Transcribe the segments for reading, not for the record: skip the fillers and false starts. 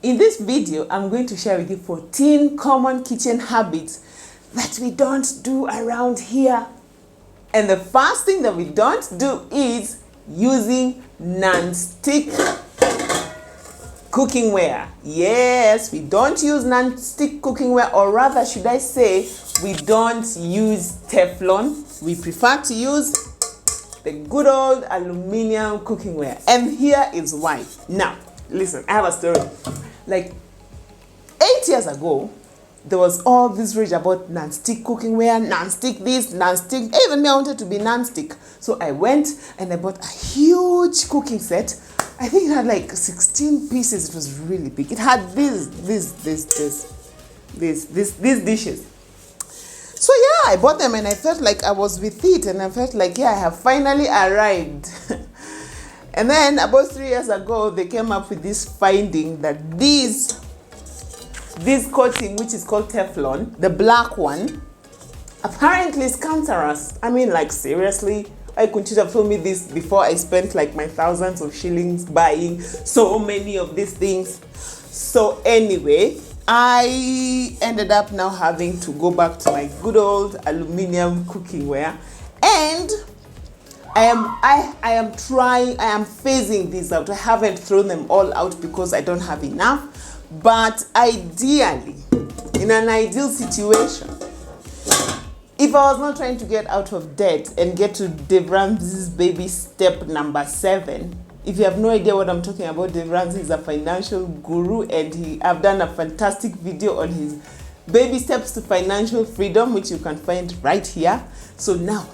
In this video, I'm going to share with you 14 common kitchen habits that we don't do around here. And the first thing that we don't do is using non-stick cookware. Yes, we don't use non-stick cookware, or rather should I say, we don't use Teflon. We prefer to use the good old aluminum cookware. And here is why. Now, listen, I have a story. Like 8 years ago, there was all this rage about non-stick cookware, non-stick this, non-stick. Even me, I wanted to be non-stick. So I went and I bought a huge cooking set. I think it had like 16 pieces. It was really big. It had these dishes. So yeah, I bought them and I felt like I was with it, and I felt like, yeah, I have finally arrived. And then about 3 years ago, they came up with this finding that this coating, which is called Teflon, the black one, apparently is cancerous. I mean, like, seriously? Why couldn't you have told me this before I spent like my thousands of shillings buying so many of these things? So anyway, I ended up now having to go back to my good old aluminum cookware, and I am phasing these out. I haven't thrown them all out because I don't have enough. But ideally, in an ideal situation, if I was not trying to get out of debt and get to Dave Ramsey's baby step number 7, if you have no idea what I'm talking about, Dave Ramsey is a financial guru, and I've done a fantastic video on his baby steps to financial freedom, which you can find right here. So now.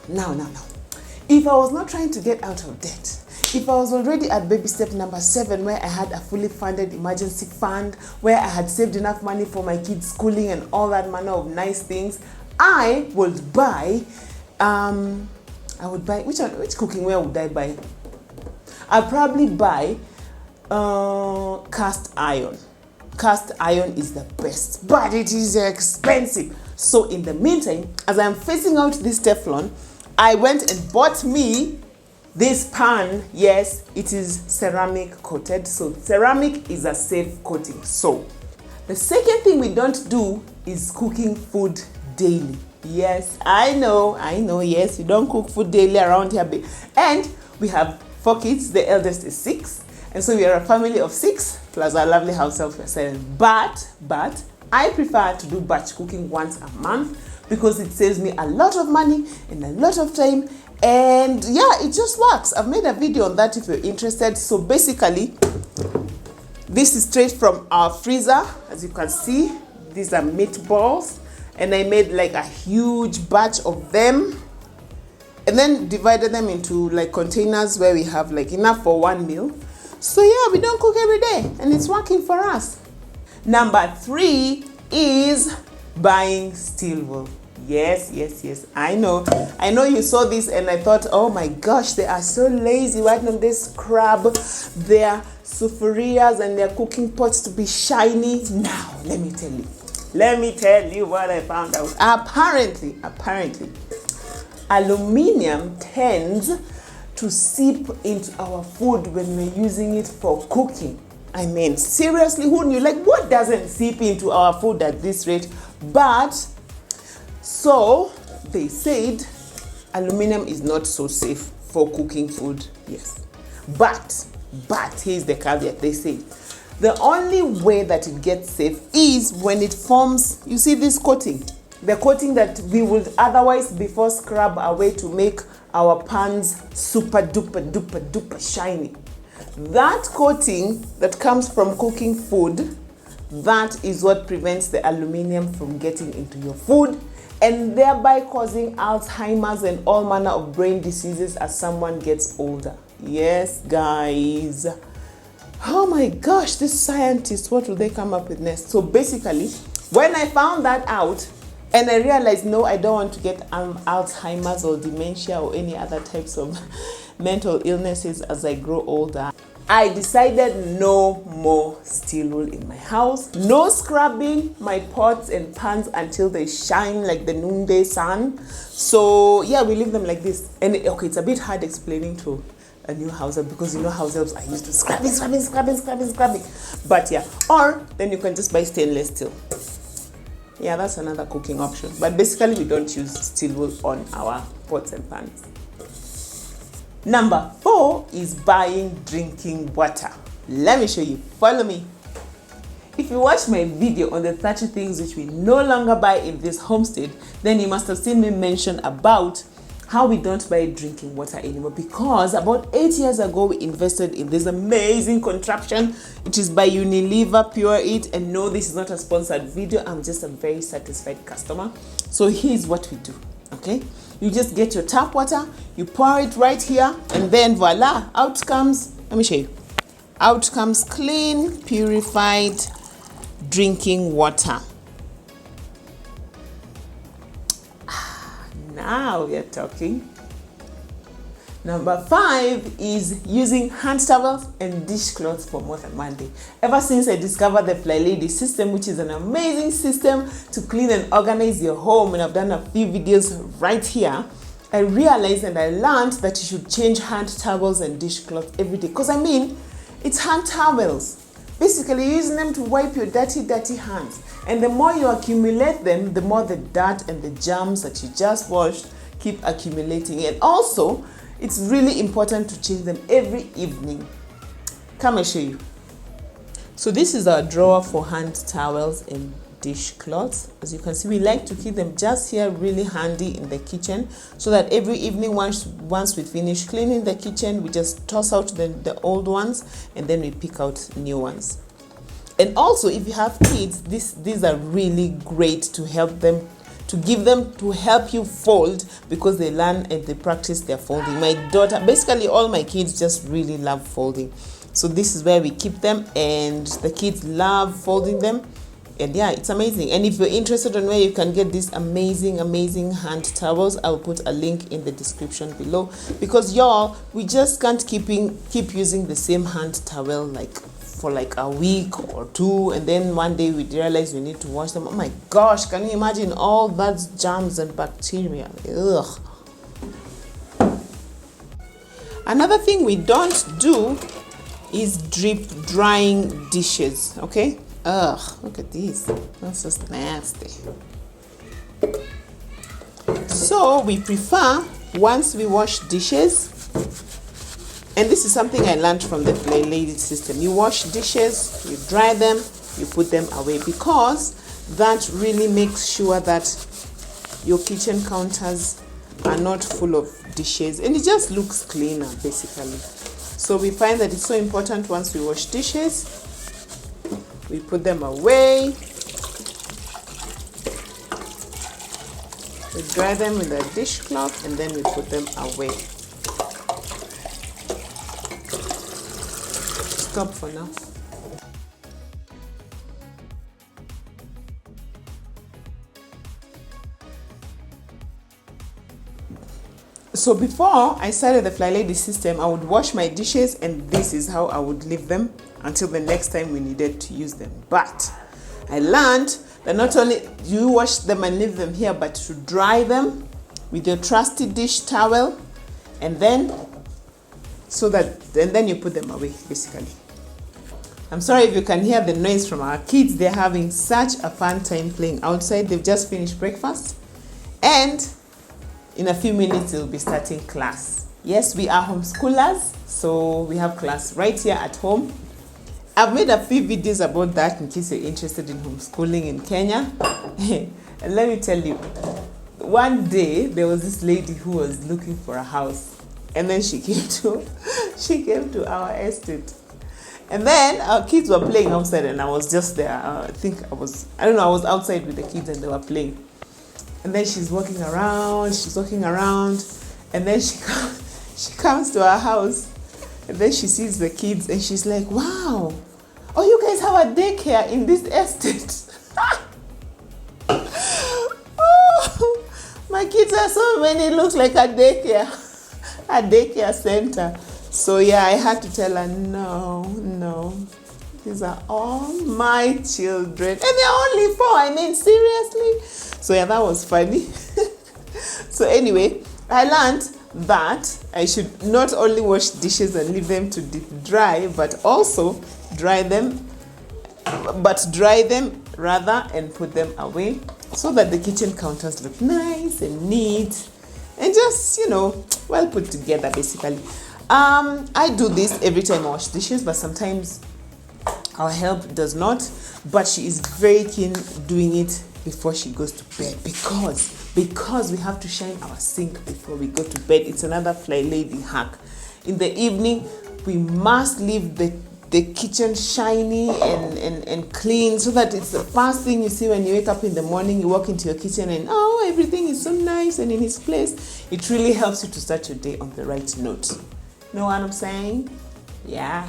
If I was not trying to get out of debt, if I was already at baby step number 7, where I had a fully funded emergency fund, where I had saved enough money for my kids' schooling and all that manner of nice things, I would buy, which cookware would I buy? I'd probably buy cast iron. Cast iron is the best, but it is expensive. So in the meantime, as I'm phasing out this Teflon, I went and bought me this pan. Yes, it is ceramic coated. So ceramic is a safe coating. So the second thing we don't do is cooking food daily. Yes, I know, yes, we don't cook food daily around here. And we have 4 kids, the eldest is 6. And so we are a family of 6, plus our lovely house help for 7. But I prefer to do batch cooking once a month, because it saves me a lot of money and a lot of time, and yeah, it just works. I've made a video on that if you're interested. So basically, this is straight from our freezer. As you can see, these are meatballs, and I made like a huge batch of them, and then divided them into like containers where we have like enough for 1 meal. So yeah, we don't cook every day, and it's working for us. Number 3 is buying steel wool. Yes, I know you saw this and I thought, oh my gosh, they are so lazy. Why don't they scrub their sufurias and their cooking pots to be shiny? Now let me tell you what I found out. Apparently aluminium tends to seep into our food when we're using it for cooking. I mean, seriously, who knew? Like, what doesn't seep into our food at this rate? But, so, they said aluminum is not so safe for cooking food. Yes. But, here's the caveat. They say the only way that it gets safe is when it forms, you see this coating? The coating that we would otherwise before scrub away to make our pans super duper shiny. That coating that comes from cooking food, that is what prevents the aluminum from getting into your food, and thereby causing Alzheimer's and all manner of brain diseases as someone gets older. Yes, guys. Oh my gosh, these scientists, what will they come up with next? So basically, when I found that out, and I realized, no, I don't want to get Alzheimer's or dementia or any other types of mental illnesses as I grow older, I decided no more steel wool in my house. No scrubbing my pots and pans until they shine like the noonday sun. So yeah, we leave them like this. And okay, it's a bit hard explaining to a new house help, because you know house helps are used to scrubbing. But yeah, or then you can just buy stainless steel. Yeah, that's another cooking option. But basically, we don't use steel wool on our pots and pans. Number 4 is buying drinking water. Let me show you. Follow me. If you watch my video on the 30 things which we no longer buy in this homestead, then you must have seen me mention about how we don't buy drinking water anymore, because about 8 years ago we invested in this amazing contraption. It is by Unilever Pure It, and no, this is not a sponsored video. I'm just a very satisfied customer. So here's what we do. Okay, you just get your tap water, you pour it right here, and then voila, out comes, let me show you, out comes clean, purified drinking water. Now we are talking. Number 5 is using hand towels and dishcloths for more than one day. Ever since I discovered the Fly Lady system, which is an amazing system to clean and organize your home, and I've done a few videos right here, I realized and I learned that you should change hand towels and dishcloths every day. Because I mean, it's hand towels. Basically, you're using them to wipe your dirty hands. And the more you accumulate them, the more the dirt and the germs that you just washed keep accumulating. And also, it's really important to change them every evening. Come and show you. So this is our drawer for hand towels and dishcloths. As you can see, we like to keep them just here really handy in the kitchen, so that every evening once we finish cleaning the kitchen, we just toss out the old ones and then we pick out new ones. And also, if you have kids, these are really great to help them, to give them, to help you fold, because they learn and they practice their folding. My daughter, basically all my kids just really love folding. So this is where we keep them, and the kids love folding them. And yeah, it's amazing. And if you're interested on where you can get these amazing hand towels, I'll put a link in the description below, because y'all, we just can't keep using the same hand towel for like a week or two, and then one day we realize we need to wash them. Oh my gosh, can you imagine all that germs and bacteria? Ugh. Another thing we don't do is drip drying dishes. Okay, ugh, look at these, that's just nasty. So we prefer, once we wash dishes, and this is something I learned from the Fly Lady system, you wash dishes, you dry them, you put them away, because that really makes sure that your kitchen counters are not full of dishes, and it just looks cleaner basically. So we find that it's so important, once we wash dishes, we put them away, we dry them with a dishcloth, and then we put them away. Stop for now. So before I started the Fly Lady system, I would wash my dishes, and this is how I would leave them until the next time we needed to use them. But I learned that not only do you wash them and leave them here, but to dry them with your trusty dish towel, and then then you put them away basically. I'm sorry if you can hear the noise from our kids. They're having such a fun time playing outside. They've just finished breakfast, and in a few minutes they'll be starting class. Yes, we are homeschoolers, so we have class right here at home. I've made a few videos about that in case you're interested in homeschooling in Kenya. And let me tell you, one day there was this lady who was looking for a house, and then she came to our estate. And then our kids were playing outside, and I was just there. I was outside with the kids, and they were playing. And then she's walking around, and then she comes to our house, and then she sees the kids, and she's like, wow, oh, you guys have a daycare in this estate. Oh, my kids are so many, it looks like a daycare center. So yeah, I had to tell her, no, these are all my children, and they're only 4. I mean, seriously. So yeah, that was funny. So anyway, I learned that I should not only wash dishes and leave them to deep dry, but also dry them rather and put them away so that the kitchen counters look nice and neat and just, you know, well put together basically. I do this every time I wash dishes, but sometimes our help does not, but she is very keen doing it before she goes to bed because we have to shine our sink before we go to bed. It's another fly lady hack. In the evening we must leave the kitchen shiny and clean, so that it's the first thing you see when you wake up in the morning. You walk into your kitchen and oh, everything is so nice and in its place. It really helps you to start your day on the right note. Know what I'm saying? Yeah.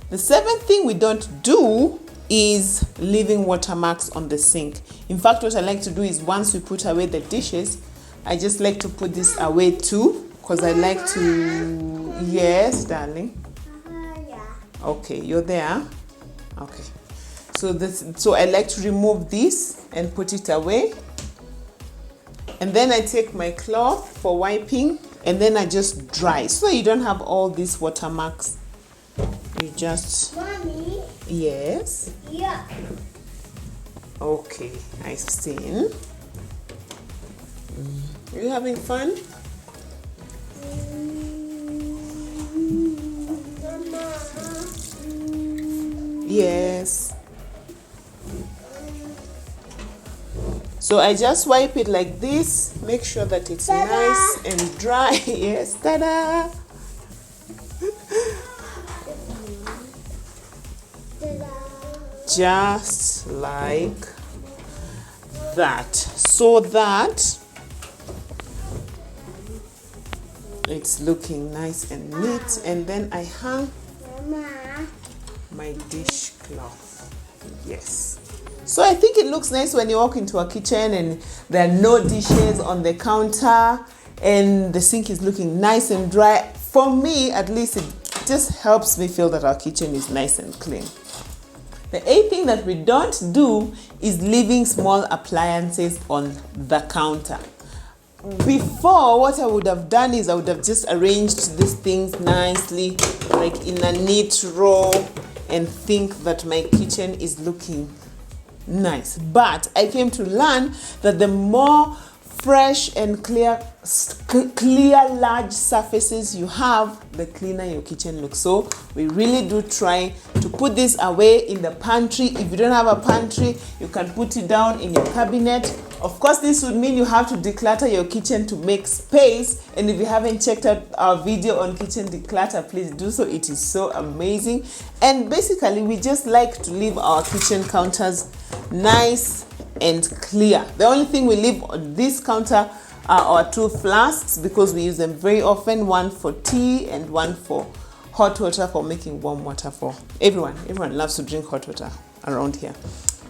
The seventh thing we don't do is leaving watermarks on the sink. In fact, what I like to do is once we put away the dishes, I just like to put this away too, because I like to... Yes, darling. Okay, you're there. Okay. So I like to remove this and put it away. And then I take my cloth for wiping and then I just dry. So you don't have all these watermarks. You just... Mommy? Yes? Yeah. Okay, I've seen. Are you having fun? Yes. So I just wipe it like this. Make sure that it's nice and dry. Yes, ta-da! Just like that, so that it's looking nice and neat. And then I hang my dishcloth. Yes. So I think it looks nice when you walk into a kitchen and there are no dishes on the counter and the sink is looking nice and dry. For me, at least, it just helps me feel that our kitchen is nice and clean. The eighth thing that we don't do is leaving small appliances on the counter. Before, what I would have done is I would have just arranged these things nicely, like in a neat row, and think that my kitchen is looking nice. But I came to learn that the more fresh and clear large surfaces you have, the cleaner your kitchen looks. So we really do try to put this away in the pantry. If you don't have a pantry, you can put it down in your cabinet. Of course, this would mean you have to declutter your kitchen to make space. And if you haven't checked out our video on kitchen declutter, please do so. It is so amazing. And basically, we just like to leave our kitchen counters nice and clear. The only thing we leave on this counter are our two flasks, because we use them very often, one for tea and one for hot water, for making warm water for everyone. Everyone loves to drink hot water around here.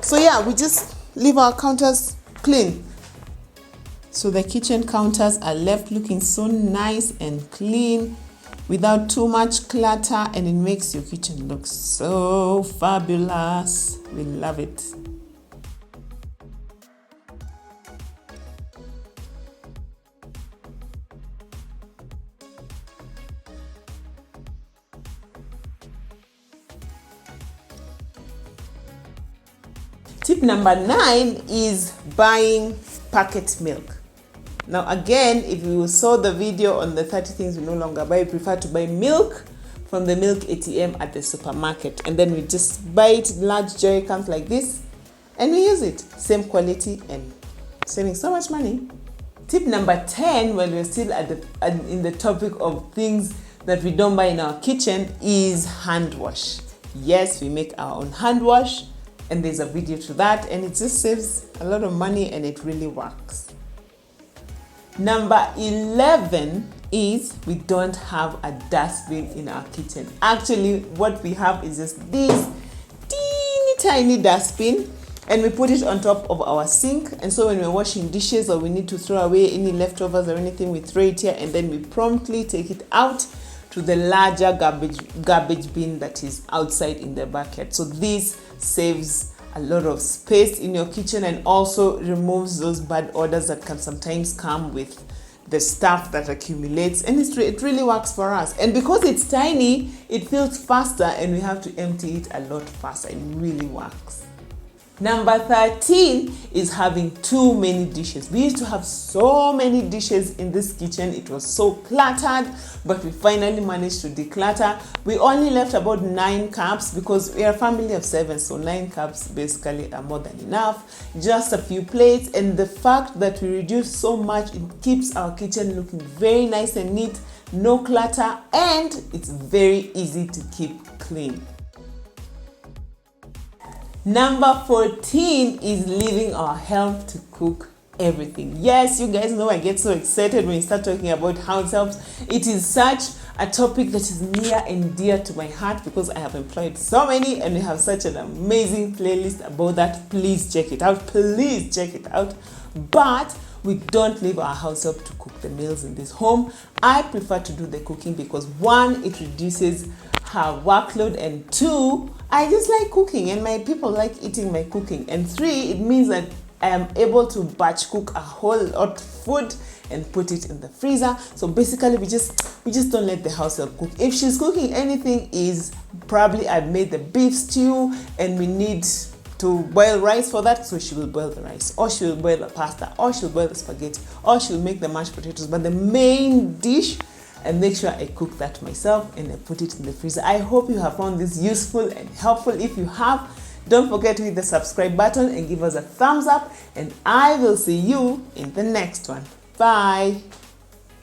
So yeah, we just leave our counters clean. So the kitchen counters are left looking so nice and clean without too much clutter, and it makes your kitchen look so fabulous. We love it. Tip number 9 is buying packet milk. Now again, if you saw the video on the 30 things we no longer buy, we prefer to buy milk from the milk ATM at the supermarket, and then we just buy it in large jerry cans like this and we use it. Same quality and saving so much money. Tip number 10, when we're still in the topic of things that we don't buy in our kitchen, is hand wash. Yes, we make our own hand wash, and there's a video to that, and it just saves a lot of money and it really works. Number 11 is we don't have a dustbin in our kitchen. Actually, what we have is just this teeny tiny dustbin, and we put it on top of our sink. And so when we're washing dishes or we need to throw away any leftovers or anything, we throw it here and then we promptly take it out to the larger garbage bin that is outside in the bucket. So this saves a lot of space in your kitchen and also removes those bad odors that can sometimes come with the stuff that accumulates, and it really works for us. And because it's tiny, it fills faster and we have to empty it a lot faster. It really works. Number 13 is having too many dishes. We used to have so many dishes in this kitchen. It was so cluttered, but we finally managed to declutter. We only left about 9 cups because we are a family of 7, so 9 cups basically are more than enough. Just a few plates, and the fact that we reduced so much, it keeps our kitchen looking very nice and neat, no clutter, and it's very easy to keep clean. Number 14 is leaving our help to cook everything. Yes, you guys know I get so excited when you start talking about house helps. It is such a topic that is near and dear to my heart because I have employed so many and we have such an amazing playlist about that. Please check it out. Please check it out. But we don't leave our house help to cook the meals in this home. I prefer to do the cooking because 1, it reduces her workload, and 2, I just like cooking and my people like eating my cooking, and 3, it means that I am able to batch cook a whole lot of food and put it in the freezer. So basically we just don't let the house help cook. If she's cooking anything, is probably I've made the beef stew and we need to boil rice for that, so she will boil the rice, or she will boil the pasta, or she'll boil the spaghetti, or she'll make the mashed potatoes. But the main dish, I make sure I cook that myself and I put it in the freezer. I hope you have found this useful and helpful. If you have, don't forget to hit the subscribe button and give us a thumbs up, and I will see you in the next one. Bye.